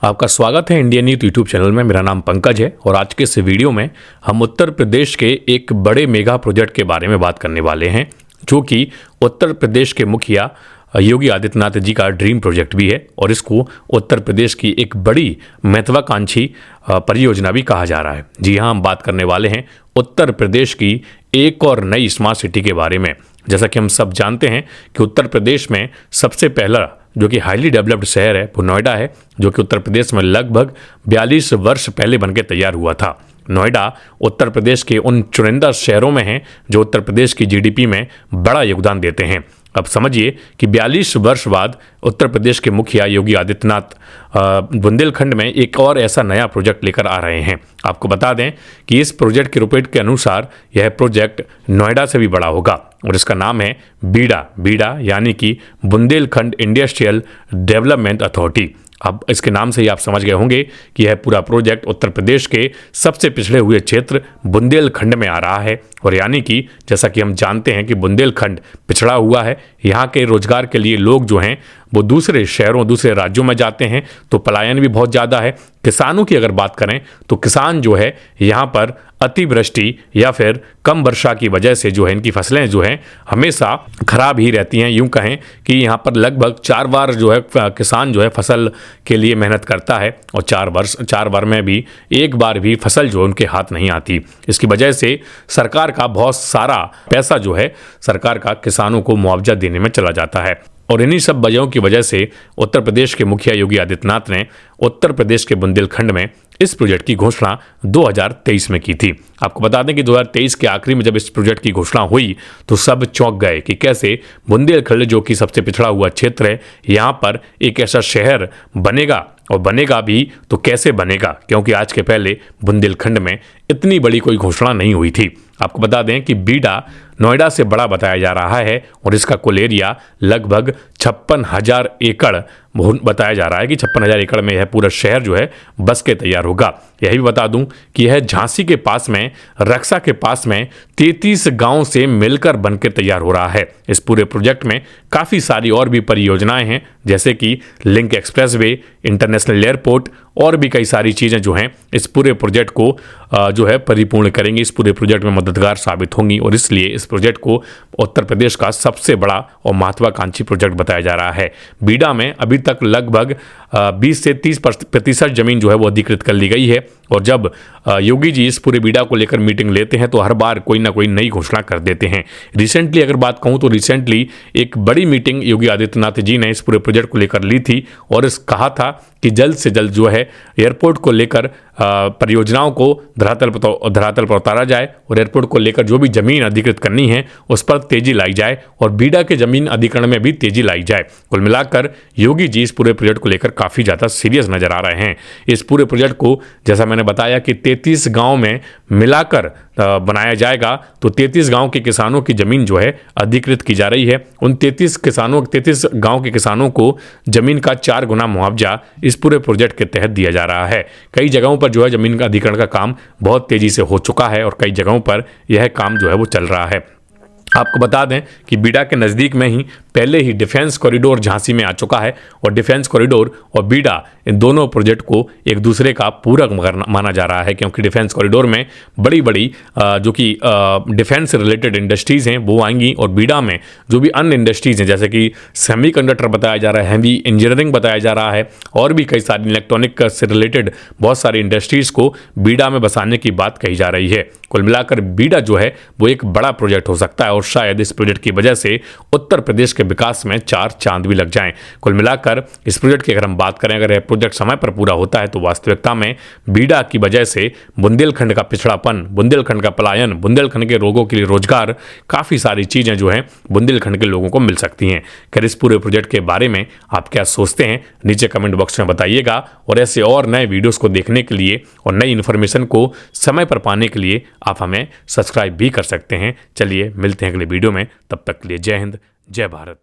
आपका स्वागत है इंडियन यूथ यूट्यूब चैनल में। मेरा नाम पंकज है और आज के इस वीडियो में हम उत्तर प्रदेश के एक बड़े मेगा प्रोजेक्ट के बारे में बात करने वाले हैं, जो कि उत्तर प्रदेश के मुखिया योगी आदित्यनाथ जी का ड्रीम प्रोजेक्ट भी है और इसको उत्तर प्रदेश की एक बड़ी महत्वाकांक्षी परियोजना भी कहा जा रहा है। जी हाँ, हम बात करने वाले हैं उत्तर प्रदेश की एक और नई स्मार्ट सिटी के बारे में। जैसा कि हम सब जानते हैं कि उत्तर प्रदेश में सबसे पहला जो कि हाईली डेवलप्ड शहर है वो नोएडा है, जो कि उत्तर प्रदेश में लगभग 42 वर्ष पहले बनके तैयार हुआ था। नोएडा उत्तर प्रदेश के उन चुनिंदा शहरों में है जो उत्तर प्रदेश की जीडीपी में बड़ा योगदान देते हैं। अब समझिए कि 42 वर्ष बाद उत्तर प्रदेश के मुखिया योगी आदित्यनाथ बुंदेलखंड में एक और ऐसा नया प्रोजेक्ट लेकर आ रहे हैं। आपको बता दें कि इस प्रोजेक्ट की रूपरेखा के अनुसार यह प्रोजेक्ट नोएडा से भी बड़ा होगा और इसका नाम है बीडा यानी कि बुंदेलखंड इंडस्ट्रियल डेवलपमेंट अथॉरिटी। अब इसके नाम से ही आप समझ गए होंगे कि यह पूरा प्रोजेक्ट उत्तर प्रदेश के सबसे पिछड़े हुए क्षेत्र बुंदेलखंड में आ रहा है। और यानी कि जैसा कि हम जानते हैं कि बुंदेलखंड पिछड़ा हुआ है, यहाँ के रोजगार के लिए लोग जो हैं वो दूसरे शहरों दूसरे राज्यों में जाते हैं, तो पलायन भी बहुत ज़्यादा है। किसानों की अगर बात करें तो किसान जो है यहाँ पर अतिवृष्टि या फिर कम वर्षा की वजह से जो है इनकी फसलें जो हैं हमेशा खराब ही रहती हैं। यूँ कहें कि यहाँ पर लगभग 4 बार जो है किसान जो है फसल के लिए मेहनत करता है और 4 बार में भी एक बार भी फसल जो उनके हाथ नहीं आती। इसकी वजह से सरकार का बहुत सारा पैसा जो है सरकार का किसानों को मुआवजा देने में चला जाता है। और इन्हीं सब वजहों की वजह से उत्तर प्रदेश के मुखिया योगी आदित्यनाथ ने उत्तर प्रदेश के बुंदेलखंड में इस प्रोजेक्ट की घोषणा 2023 में की थी। आपको बता दें कि 2023 के आखिरी में जब इस प्रोजेक्ट की घोषणा हुई तो सब चौंक गए कि कैसे बुंदेलखंड जो कि सबसे पिछड़ा हुआ क्षेत्र है, यहाँ पर एक ऐसा शहर बनेगा और बनेगा भी तो कैसे बनेगा, क्योंकि आज के पहले बुंदेलखंड में इतनी बड़ी कोई घोषणा नहीं हुई थी। आपको बता दें कि बीडा नोएडा से बड़ा बताया जा रहा है और इसका कुल एरिया लगभग 56,000 एकड़ बताया जा रहा है कि 56,000 एकड़ में यह पूरा शहर जो है बस के तैयार होगा। यह भी बता दूं कि यह झांसी के पास में रक्सा के पास में 33 गांव से मिलकर बनकर तैयार हो रहा है। इस पूरे प्रोजेक्ट में काफ़ी सारी और भी परियोजनाएं हैं, जैसे कि लिंक एक्सप्रेसवे, इंटरनेशनल एयरपोर्ट और भी कई सारी चीज़ें जो हैं इस पूरे प्रोजेक्ट को जो है परिपूर्ण करेंगी, इस पूरे प्रोजेक्ट में मददगार साबित होंगी। और इसलिए इस प्रोजेक्ट को उत्तर प्रदेश का सबसे बड़ा और महत्वाकांक्षी प्रोजेक्ट बताया जा रहा है। बीडा में अभी तक लगभग 20 से 30% जमीन जो है वो अधिकृत कर ली गई है। और जब योगी जी इस पूरे बीडा को लेकर मीटिंग लेते हैं तो हर बार कोई ना कोई नई घोषणा कर देते हैं। रिसेंटली अगर बात कहूँ तो रिसेंटली एक बड़ी मीटिंग योगी आदित्यनाथ जी ने इस पूरे प्रोजेक्ट को लेकर ली थी और कहा था कि जल्द से जल्द जो है एयरपोर्ट को लेकर परियोजनाओं को धरातल पर उतारा जाए और एयरपोर्ट को लेकर जो भी जमीन अधिकृत करनी है उस पर तेजी लाई जाए और बीडा के जमीन अधिग्रहण में भी तेजी लाई जाए। कुल मिलाकर योगी जी इस पूरे प्रोजेक्ट को लेकर काफ़ी ज़्यादा सीरियस नजर आ रहे हैं। इस पूरे प्रोजेक्ट को जैसा मैंने बताया कि 33 गांव में मिलाकर बनाया जाएगा, तो 33 गांव के किसानों की ज़मीन जो है अधिकृत की जा रही है। उन 33 गांव के किसानों को ज़मीन का 4 गुना मुआवजा इस पूरे प्रोजेक्ट के तहत दिया जा रहा है। कई जगहों पर जो है ज़मीन का अधिग्रहण का काम बहुत तेज़ी से हो चुका है और कई जगहों पर यह काम जो है वो चल रहा है। आपको बता दें कि बीडा के नज़दीक में ही पहले ही डिफेंस कॉरिडोर झांसी में आ चुका है और डिफेंस कॉरिडोर और बीडा इन दोनों प्रोजेक्ट को एक दूसरे का पूरक माना जा रहा है, क्योंकि डिफेंस कॉरिडोर में बड़ी बड़ी जो कि डिफेंस से रिलेटेड इंडस्ट्रीज़ हैं वो आएंगी और बीडा में जो भी अन्य इंडस्ट्रीज़ हैं जैसे कि सेमीकंडक्टर बताया जा रहा है, हैवी इंजीनियरिंग बताया जा रहा है और भी कई सारी इलेक्ट्रॉनिक से रिलेटेड बहुत सारी इंडस्ट्रीज़ को बीडा में बसाने की बात कही जा रही है। कुल मिलाकर बीडा जो है वो एक बड़ा प्रोजेक्ट हो सकता है और शायद इस प्रोजेक्ट की वजह से उत्तर प्रदेश के विकास में 4 चांद भी लग जाएं। कुल मिलाकर इस प्रोजेक्ट की अगर हम बात करें, अगर यह प्रोजेक्ट समय पर पूरा होता है तो वास्तविकता में बीडा की वजह से बुंदेलखंड का पिछड़ापन, बुंदेलखंड का पलायन, बुंदेलखंड के लोगों के लिए रोजगार, काफ़ी सारी चीज़ें जो हैं बुंदेलखंड के लोगों को मिल सकती हैं। खैर, इस पूरे प्रोजेक्ट के बारे में आप क्या सोचते हैं नीचे कमेंट बॉक्स में बताइएगा और ऐसे और नए वीडियोज़ को देखने के लिए और नई इन्फॉर्मेशन को समय पर पाने के लिए आप हमें सब्सक्राइब भी कर सकते हैं। चलिए मिलते हैं अगले वीडियो में, तब तक के लिए जय हिंद, जय भारत।